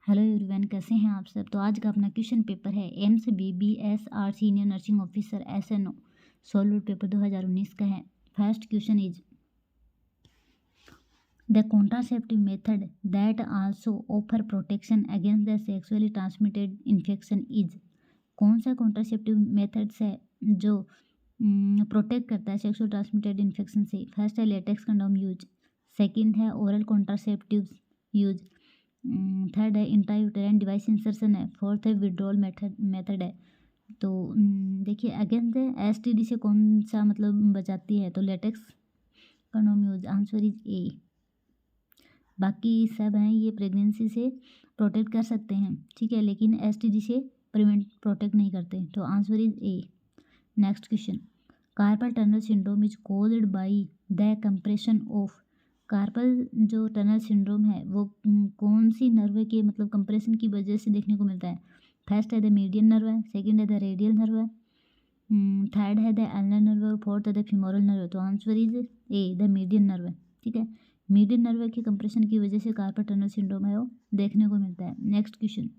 Hello everyone, कैसे हैं आप सब। तो आज का अपना क्वेश्चन पेपर है AIIMS BBSR senior nursing officer SNO solve paper 2019 का है। First question is the contraceptive method that also offer protection against the sexually transmitted infection is. कौन सा कॉन्ट्रासेप्टिव मेथड्स है जो प्रोटेक्ट करता है सेक्सुअल ट्रांसमिटेड इन्फेक्शन से। फर्स्ट है लेटेक्स कंडोम यूज, सेकंड है ओरल कॉन्ट्रासेप्टिव यूज, थर्ड है इंट्रायूटेराइन डिवाइस इंसर्शन है, फोर्थ है विड्रॉल मेथड है। तो देखिए अगेंस्ट STD से कौन सा मतलब बचाती है, तो latex condom use, answer is ए। बाकी सब हैं ये प्रेगनेंसी से प्रोटेक्ट कर सकते हैं, ठीक है, लेकिन STD से प्रोटेक्ट नहीं करते, तो answer is A. Next question, carpal tunnel syndrome is caused by the compression of. Carpal जो टनल सिंड्रोम है वो कौन सी नर्व के मतलब कंप्रेशन की वजह से देखने को मिलता है। फर्स्ट है द मीडियन नर्व है, सेकंड है द रेडियल नर्व है, थर्ड है द एल्नर नर्व और फोर्थ है द फीमोरल नर्व। तो answer is A, the median nerve है, ठीक है। मीडियन नर्व के कंप्रेशन की वजह से कार्पल टनल सिंड्रोम है वो देखने को मिलता है। Next question,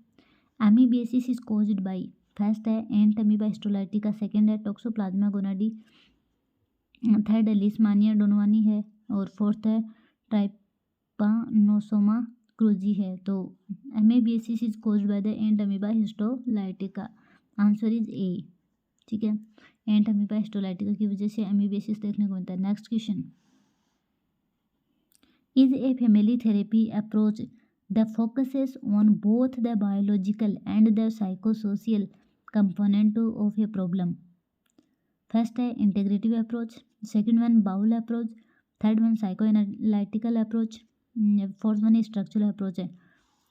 amoebiasis is caused bye. First है एंट अमीबा हिस्टोलाइटिका, सेकंड है टोक्सोप्लाज्मा गोनाडी, थर्ड है लिस्मानिया डोनवानी है और फोर्थ है ट्राइपानोसोमा क्रूजी है। तो amoebiasis is caused by the ant amoeba histolytica, answer is ए, ठीक है। एंट अमीबा हिस्टोलाइटिका की वजह से एमीबियासिस देखने को मिलता है। Next question, is a family therapy approach the focuses on both the biological and the psychosocial component of a problem. First है integrative approach, second one bowl approach, third one psycho analytical approach, fourth one structural approach है।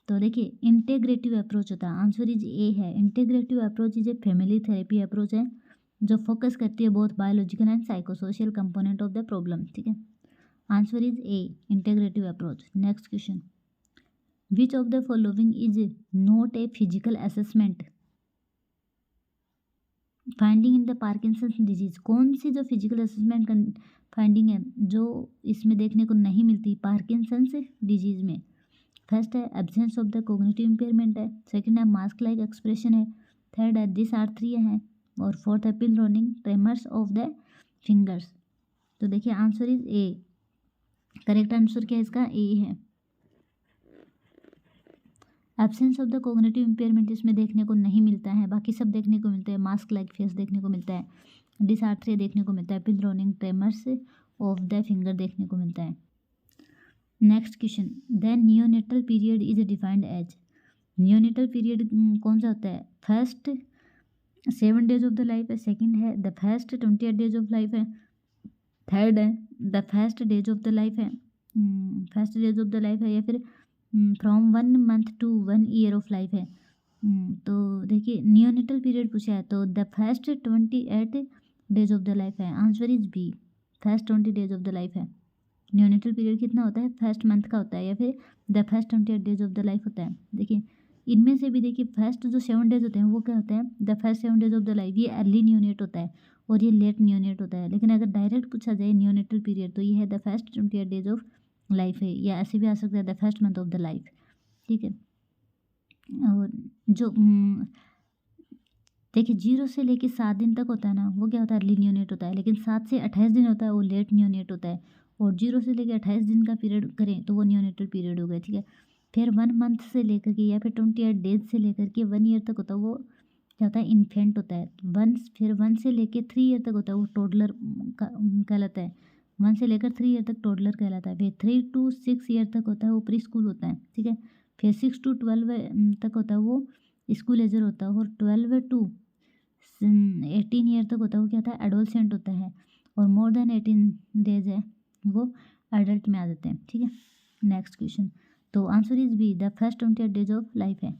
तो देखिए integrative approach होता है, answer is ए है। Integrative approach is a family therapy approach है जो focus करती है both biological and psychosocial component of the problem, ठीक है। Answer is A, integrative approach. Next question, which of the following is not a physical assessment finding in the Parkinson's disease. कौन सी जो physical assessment finding है जो इसमें देखने को नहीं मिलती पार्किंसंस डिजीज में। फर्स्ट है absence of the cognitive impairment है, सेकंड है मास्क लाइक एक्सप्रेशन है, थर्ड है डिसआर्थरिया है और फोर्थ है pill rolling tremors of the fingers. तो देखिए answer is A, correct answer क्या है इसका, ए है। Absence of the cognitive impairment इसमें देखने को नहीं मिलता है, बाकी सब देखने को मिलते हैं। मास्क लाइक फेस देखने को मिलता है, डिसआर्थरिया देखने को मिलता है, pill rolling tremors of the finger देखने को मिलता है। Next question, the neonatal period is defined as. Neonatal period कौन सा होता है। First 7 days of the life है, सेकंड है the first 28 days of life है, थर्ड है the first days of the life है, first days of the life है, या फिर from 1 month to 1 year of life है। तो देखिए नियोनेटल पीरियड पूछा है तो the first 28 days of the life है, answer is B, first 20 days of the life है। नियोनेटल पीरियड कितना होता है, फर्स्ट मंथ का होता है या फिर the first 28 days of the life होता है। देखिए इनमें से भी देखिए फर्स्ट जो 7 डेज होते हैं वो क्या होते हैं, the first 7 days of the life, ये अर्ली नियोनेट होता है और ये लेट नियोनेट होता है। लेकिन अगर डायरेक्ट पूछा जाए नियोनेटल पीरियड तो ये है the first 28 days of life है, या ऐसे भी आ सकता है the first month of the life, ठीक है। और जो देखिए 0 से लेके 7 दिन तक होता है ना वो क्या होता है, अर्ली नियोनेट होता है, लेकिन 7 से 28 दिन होता है वो लेट नियोनेट होता है। और 0 से लेके 28 दिन का पीरियड करें तो वो नियोनेटल पीरियड हो गया, ठीक है। फिर 1 मंथ से लेकर के या फिर 28 डेज से लेकर के 1 ईयर तक होता है वो क्या होता है, इन्फेंट होता है। फिर 1 से लेके 3 ईयर तक होता है वो टोडलर कहलाता है। 1 से लेकर 3 ईयर तक टोडलर कहलाता है। फिर 3 to 6 ईयर तक होता है वो प्री स्कूल होता है, ठीक है। फिर 6 to 12 तक होता है वो स्कूल एजर होता है, और 12 to 18 ईयर तक होता है वो क्या होता है, एडोलसेंट होता है। और मोर देन 18 डेज है वो एडल्ट में आ जाते हैं, ठीक है। नेक्स्ट क्वेश्चन, तो answer is B, the first 28 days of life है।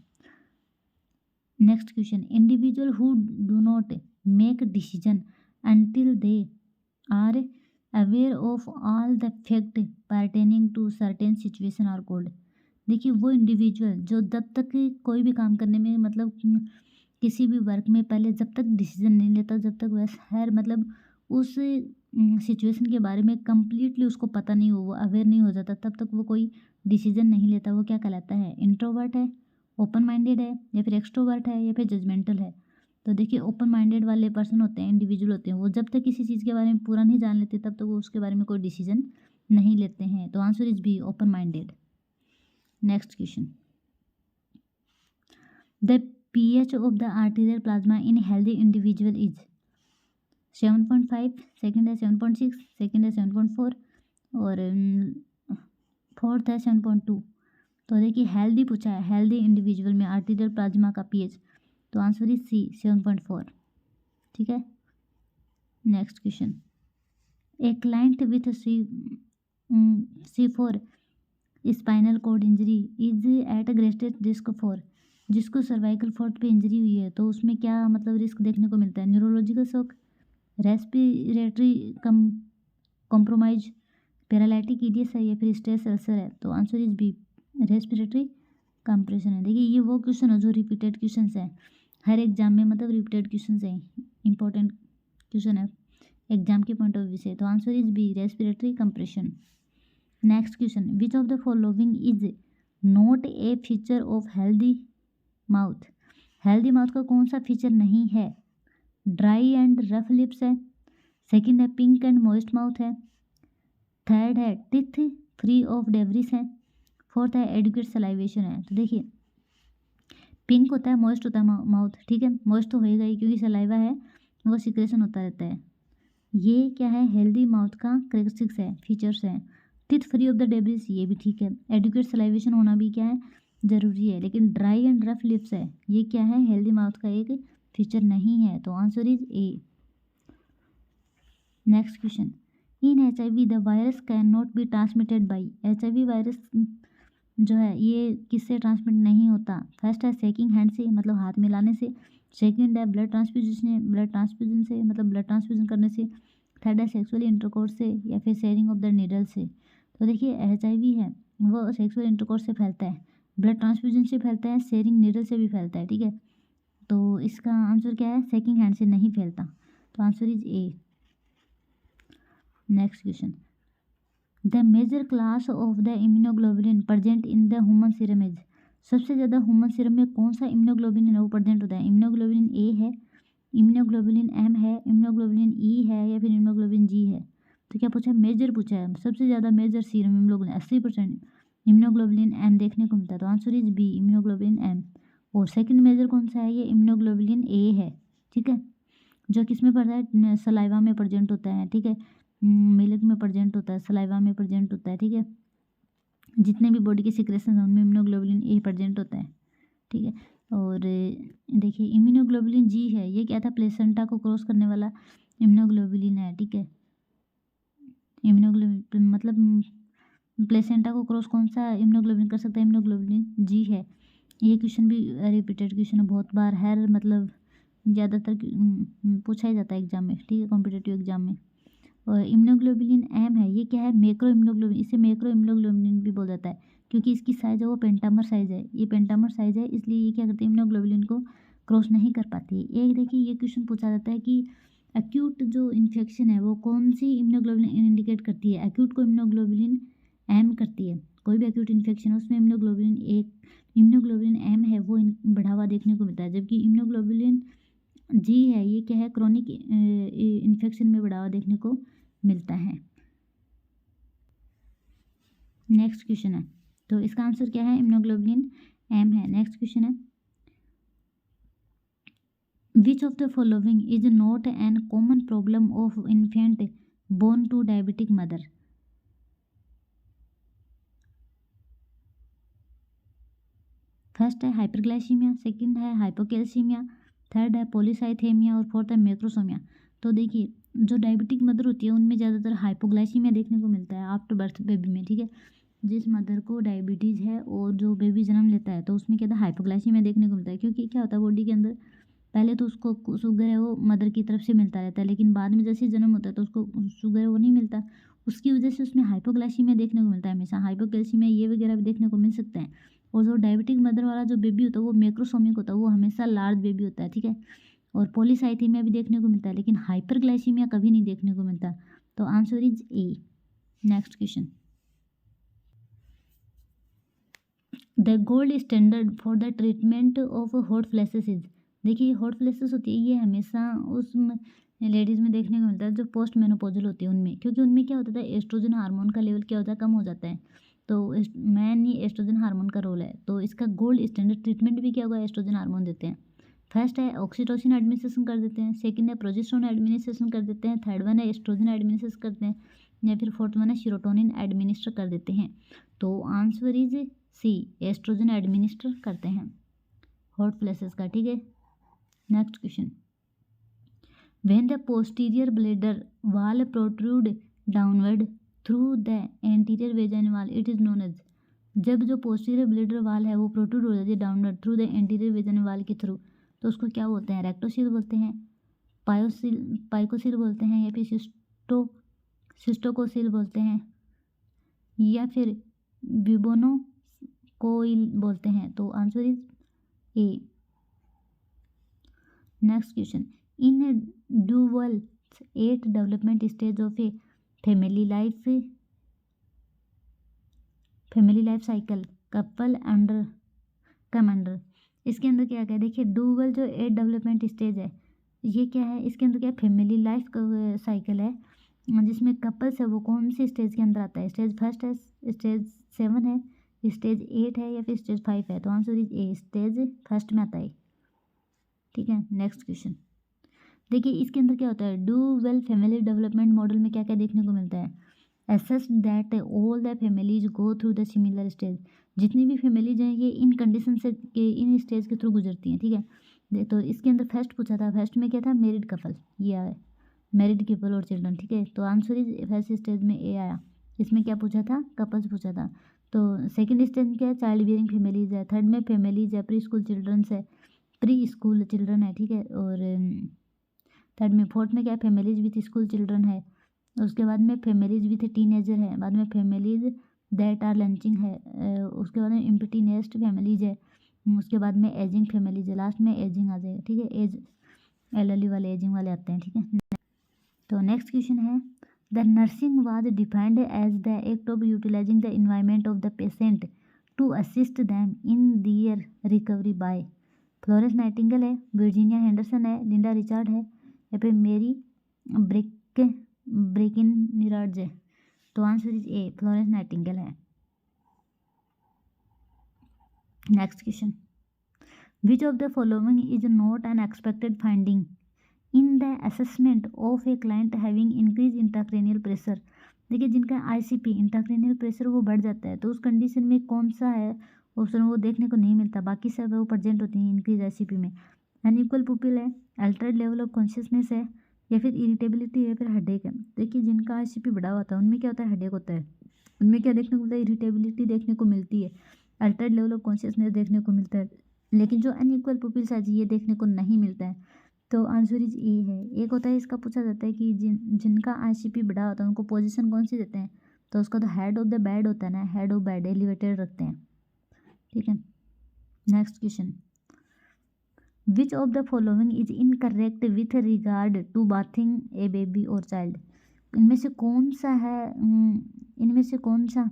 Next question, individual who do not make decision until they are aware of all the fact pertaining to certain situation are called. देखिए वो individual जो जब तक कोई भी काम करने में मतलब किसी भी वर्क में पहले जब तक डिसीजन नहीं लेता, जब तक वह हर मतलब उस सिचुएशन के बारे में कम्प्लीटली उसको पता नहीं हो, वो अवेयर नहीं हो जाता, तब तक वो कोई डिसीजन नहीं लेता, वो क्या कहलाता है, इंट्रोवर्ट है ओपन माइंडेड है या फिर एक्सट्रोवर्ट है या फिर जजमेंटल है। तो देखिए ओपन माइंडेड वाले पर्सन होते हैं, इंडिविजुअल होते हैं, वो जब तक किसी चीज़ के बारे में पूरा नहीं जान लेते तब तक वो उसके बारे में कोई डिसीजन नहीं लेते हैं। तो answer is B, open minded. Next question, the pH of the arterial plasma in healthy individual is 7.5, second है 7.6, सेकेंड है 7.4 और फोर्थ है 7.2। तो देखिए हेल्दी पूछा है, हेल्दी इंडिविजुअल में आर्टीरियल प्लाज्मा का pH, तो आंसर इज सी, 7.4। ठीक है। Next question, a client with C4 spinal cord injury is at greatest risk for, जिसको सर्वाइकल फोर्थ पे इंजरी हुई है तो उसमें क्या मतलब रिस्क देखने को मिलता है? Neurological shock, respiratory compromise, paralytic ileus है या फिर स्ट्रेस अल्सर है? तो answer is B, respiratory compression है। देखिए ये वो क्वेश्चन है जो रिपीटेड क्वेश्चन है हर एग्जाम में, मतलब रिपीटेड क्वेश्चन है, इंपॉर्टेंट क्वेश्चन है एग्जाम के पॉइंट ऑफ व्यू से। तो answer is B, respiratory compression. Next question, which of the following is not a feature of healthy mouth? Healthy mouth का कौन सा फीचर नहीं है? ड्राई एंड रफ लिप्स है, सेकंड है पिंक एंड मॉइस्ट माउथ है, थर्ड है teeth free of debris है, फोर्थ है एडुकेट सलाइवेशन है। तो देखिए पिंक होता है, मॉइस्ट होता है माउथ, ठीक है, मॉइस्ट तो होएगा ही क्योंकि सलाइवा है वो सिक्रेशन होता रहता है। ये क्या है? हेल्दी माउथ का करेक्टरिस्टिक्स है, फीचर्स है। Teeth free of the debris, ये भी ठीक है। एडुकेट सलाइवेशन होना भी क्या है? ज़रूरी है। लेकिन ड्राई एंड रफ लिप्स है, ये क्या है? हेल्दी माउथ का एक फीचर नहीं है। तो answer is A. Next question, in HIV the virus can not be transmitted by, HIV virus जो है ये किससे ट्रांसमिट नहीं होता? फर्स्ट है शेकिंग हैंड से, मतलब हाथ मिलाने से, सेकंड है ब्लड ट्रांसफ्यूजन से मतलब ब्लड ट्रांसफ्यूजन करने से, थर्ड है सेक्सुअली इंटरकोर्स से या फिर शेयरिंग ऑफ द नीडल से। तो देखिए HIV है वो सेक्सुअल इंटरकोर्स से फैलता है, ब्लड ट्रांसफ्यूजन से फैलता है, शेयरिंग नीडल से भी फैलता है, ठीक है। तो इसका आंसर क्या है? शेकिंग हैंड से नहीं फैलता। तो answer is A. Next question, the major class of the immunoglobulin present in the human serum is, सबसे ज़्यादा ह्यूमन सीरम में कौन सा इम्यूनोग्लोबुलिन है वो प्रेजेंट होता है? इम्यूनोग्लोबुलिन ए है, इम्यूनोग्लोबुलिन एम है, इम्यूनोग्लोबुलिन ई है या फिर इम्यूनोग्लोबुलिन जी है? तो क्या पूछा है? मेजर पूछा है। सबसे ज़्यादा major serum immunoglobulin 80% immunoglobulin M देखने को मिलता है। तो answer is B, immunoglobulin M. और सेकंड मेजर कौन सा है? ये इम्यूनोग्लोबुलिन ए है, ठीक है, जो किसमें पड़ता है? सलाइवा में प्रेजेंट होता है, ठीक है, मिल्क में प्रेजेंट होता है, सलाइवा में प्रेजेंट होता है, ठीक है। जितने भी बॉडी के सिक्रेशन हैं उनमें इम्यूनोग्लोबुलिन ए प्रेजेंट होता है, ठीक है। और देखिए इम्यूनोग्लोबुलिन जी है, ये क्या था? प्लेसेंटा को क्रॉस करने वाला इम्यूनोग्लोबुलिन है, ठीक है। इम्यूनोग्लोबुलिन मतलब प्लेसेंटा को क्रॉस कौन सा इम्यूनोग्लोबुलिन कर सकता है? इम्यूनोग्लोबुलिन जी है। ये क्वेश्चन भी रिपीटेड क्वेश्चन है, बहुत बार हर मतलब ज़्यादातर पूछा ही जाता है एग्जाम में, ठीक है, कॉम्पिटिटिव एग्जाम में। और इम्यूनोग्लोबुलिन एम है, ये क्या है? मैक्रो इम्यूनोग्लोबुलिन, इसे मैक्रो इम्यूनोग्लोबुलिन भी बोला जाता है क्योंकि इसकी साइज़ है वो पेंटामर साइज़ है, ये पेंटामर साइज़ है, इसलिए ये क्या करती है? इम्यूनोग्लोबुलिन को क्रॉस नहीं कर पाती है। एक देखिए ये क्वेश्चन पूछा जाता है कि एक्यूट जो इन्फेक्शन है वो कौन सी इम्यूनोग्लोबुलिन इंडिकेट करती है? एक्यूट को इम्यूनोग्लोबुलिन एम करती है, कोई भी एक्यूट इन्फेक्शन है उसमें इम्यूनोग्लोबुलिन एम है वो बढ़ावा देखने को मिलता है, जबकि इम्यूनोग्लोबुलिन जी है ये क्या है? क्रॉनिक इन्फेक्शन में बढ़ावा देखने को मिलता है। नेक्स्ट क्वेश्चन है, तो इसका आंसर क्या है? इम्यूनोग्लोबुलिन एम है। नेक्स्ट क्वेश्चन है, which of the following is not an common problem of infant born to diabetic mother? First है हाइपरग्लाइसीमिया, सेकंड है हाइपोकैल्सीमिया, थर्ड है पॉलीसाइथेमिया और फोर्थ है मैक्रोसोमिया। तो देखिए जो डायबिटिक मदर होती है उनमें ज़्यादातर हाइपोग्लाइसीमिया देखने को मिलता है आफ्टर बर्थ बेबी में, ठीक है। जिस मदर को डायबिटीज़ है और जो बेबी जन्म लेता है तो उसमें क्या था? हाइपोग्लाइसीमिया देखने को मिलता है, क्योंकि क्या होता है बॉडी के अंदर पहले तो उसको शुगर है वो मदर की तरफ से मिलता रहता है, लेकिन बाद में जैसे जन्म होता है तो उसको शुगर है वो नहीं मिलता, उसकी वजह से उसमें हाइपोग्लाइसीमिया देखने को मिलता है हमेशा। हाइपोकैल्सीमिया ये वगैरह भी देखने को मिल सकते हैं। और जो डायबिटिक मदर वाला जो बेबी होता है वो मैक्रोसोमिक होता है, वो हमेशा लार्ज बेबी होता है, ठीक है। और पॉलीसाइथेमिया भी देखने को मिलता है, लेकिन हाइपरग्लाइसीमिया कभी नहीं देखने को मिलता। तो answer is A. Next question, the gold standard for the treatment of hot flashes is, देखिए हॉट फ्लैशेस होती है ये हमेशा उस लेडीज़ में देखने को मिलता है जो पोस्ट मेनोपॉजल होती है उनमें, क्योंकि उनमें क्या होता है एस्ट्रोजन हार्मोन का लेवल क्या होता है, कम हो जाता है। तो मैन ही एस्ट्रोजन हार्मोन का रोल है, तो इसका गोल्ड स्टैंडर्ड ट्रीटमेंट भी क्या होगा, एस्ट्रोजन हार्मोन देते हैं। फर्स्ट है ऑक्सीटोसिन एडमिनिस्ट्रेशन कर देते हैं, सेकंड है प्रोजेस्टेरोन एडमिनिस्ट्रेशन कर देते हैं, थर्ड वन है एस्ट्रोजन एडमिनिस्ट्रेशन करते हैं, या फिर फोर्थ वन है सीरोटोनिन एडमिनिस्टर कर देते हैं। तो answer is C, oestrogen administer करते हैं हॉट फ्लैशेस का, ठीक है। Next question, when the posterior bladder wall protrude downward through the anterior vagina wall it is known as, जब जो पोस्टीरियर ब्लैडर वॉल है वो प्रोट्रूड हो जाती है downward through the anterior vagina wall के थ्रू, तो उसको क्या बोलते हैं, रेक्टोसील बोलते हैं, पाइकोसील बोलते हैं, या फिर सिस्टोकोसील बोलते हैं, या फिर बिबोनोकोइल बोलते हैं। तो answer is A. Next question, in dual 8 development stage of a family life cycle couple under come under, इसके अंदर क्या क्या है, देखिए डुअल जो 8 डेवलपमेंट स्टेज है ये क्या है, इसके अंदर क्या फैमिली लाइफ का साइकिल है, जिसमें कपल्स है वो कौन सी स्टेज के अंदर आता है, स्टेज फर्स्ट है, स्टेज 7 है, स्टेज 8 है, या फिर स्टेज 5 है। तो answer is A, stage first में आता है, ठीक है। नेक्स्ट क्वेश्चन, देखिए इसके अंदर क्या होता है, डुअल फैमिली डेवलपमेंट मॉडल में क्या क्या देखने को मिलता है, assess that all the families go through the similar stage, जितनी भी फैमिलीज हैं ये इन कंडीशन से के इन स्टेज के थ्रू गुजरती हैं, ठीक है। तो इसके अंदर फर्स्ट पूछा था, फर्स्ट में क्या था, मैरिड कपल, ये आया मैरिड कपल और चिल्ड्रन, ठीक है। तो आंसर इज फर्स्ट स्टेज में ए आया, इसमें क्या पूछा था, कपल्स पूछा था। तो सेकंड स्टेज में क्या है, चाइल्ड बियरिंग फैमिलीज है, थर्ड में फैमिलीज है, प्री स्कूल चिल्ड्रंस है, प्री स्कूल चिल्ड्रन है, ठीक है। और थर्ड में फोर्थ में क्या है, फैमिलीज विथ स्कूल चिल्ड्रन है, उसके बाद में फैमिलीज विथ टीनेजर है, बाद में फैमिलीज दैट आर लंचिंग है, उसके बाद में एम्प्टी नेस्ट फैमिलीज है, उसके बाद में एजिंग फैमिलीज है, लास्ट में एजिंग आ जाएगा, ठीक है। एज एलर्ली वाले एजिंग वाले आते हैं, ठीक है। तो नेक्स्ट क्वेश्चन है, the nursing was defined as the act of utilising the environment of the patient to assist them in their recovery by, Florence Nightingale है, वर्जीनिया हेंडरसन है, लिंडा रिचार्ड है, या फिर मेरी ब्रेकिनरिड्ज है। तो answer is A, Florence Nightingale है। Next question, which of the following is not an expected finding in the assessment of a client having increase intracranial pressure, देखिए जिनका आईसीपी इंट्राक्रेनियल प्रेशर वो बढ़ जाता है, तो उस कंडीशन में कौन सा है ऑप्शन वो देखने को नहीं मिलता, बाकी सब वो प्रेजेंट होती हैं इंक्रीज आईसीपी में। अनइक्वल पुपिल है, अल्टर्ड लेवल ऑफ कॉन्शियसनेस है, या फिर इरिटेबिलिटी है, फिर हेडेक है। देखिए जिनका आईसीपी बढ़ा होता है उनमें क्या होता है, हेडेक होता है, उनमें क्या देखने को मिलता है, इरिटेबिलिटी देखने को मिलती है, अल्टर्ड लेवल ऑफ कॉन्शियसनेस देखने को मिलता है, लेकिन जो अनइक्वल पुपिल्स है ये देखने को नहीं मिलता है। तो आंसर इज ए है। एक होता है इसका पूछा जाता है कि जिनका आईसीपी बढ़ा होता है उनको पोजीशन कौन सी देते हैं, तो उसका तो हेड ऑफ द बेड होता है ना, हेड ऑफ बेड एलिवेटेड रखते हैं, ठीक है। Next question, which of the following is incorrect with regard to bathing a baby और चाइल्ड, इनमें से कौन सा है, इनमें से कौन सा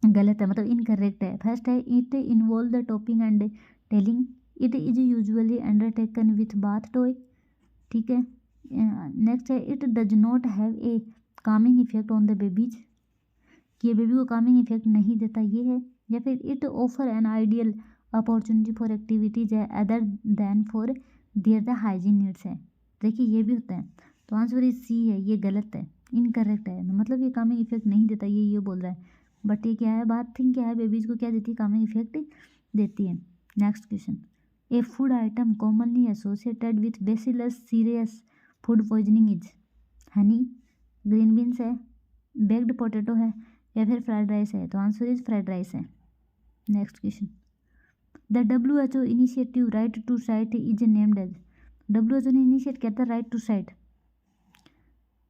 गलत है, मतलब इनकरेक्ट है। फर्स्ट है, it involve the topping and telling, it is usually undertaken with bath toy, ठीक है। नेक्स्ट है, it does not have a Kameng effect on the babies, कि ये बेबी को कामिंग इफेक्ट नहीं देता, ये है। या फिर it offer an ideal opportunity for activities है other than for their the hygiene needs है, देखिए ये भी होता है। तो आंसर इज सी है, ये गलत है, इनकरेक्ट है, मतलब ये कामिंग इफेक्ट नहीं देता, ये बोल रहा है, बट ये क्या है, बात थिंग क्या है, बेबीज को क्या देती है, कामिंग इफेक्ट देती है। Next question, a food item commonly associated with bacillus cereus food poisoning is, honey, green beans है, बेक्ड पोटैटो है, या फिर फ्राइड राइस है। तो आंसर इज फ्राइड राइस है। Next question, the WHO initiative right to sight is named as, WHO ने initiate किया था राइट टू साइट,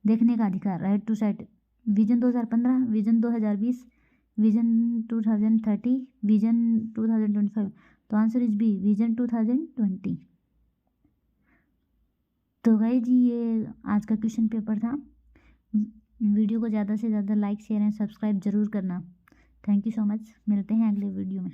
देखने का अधिकार, right to sight, vision 2015, vision 2020, vision 2030, vision 2025। तो आंसर इज बी, विजन 2020। तो guys जी ये आज का क्वेश्चन पेपर था। वीडियो को ज़्यादा से ज़्यादा लाइक शेयर एंड सब्सक्राइब जरूर करना। थैंक यू सो मच, मिलते हैं अगले वीडियो में।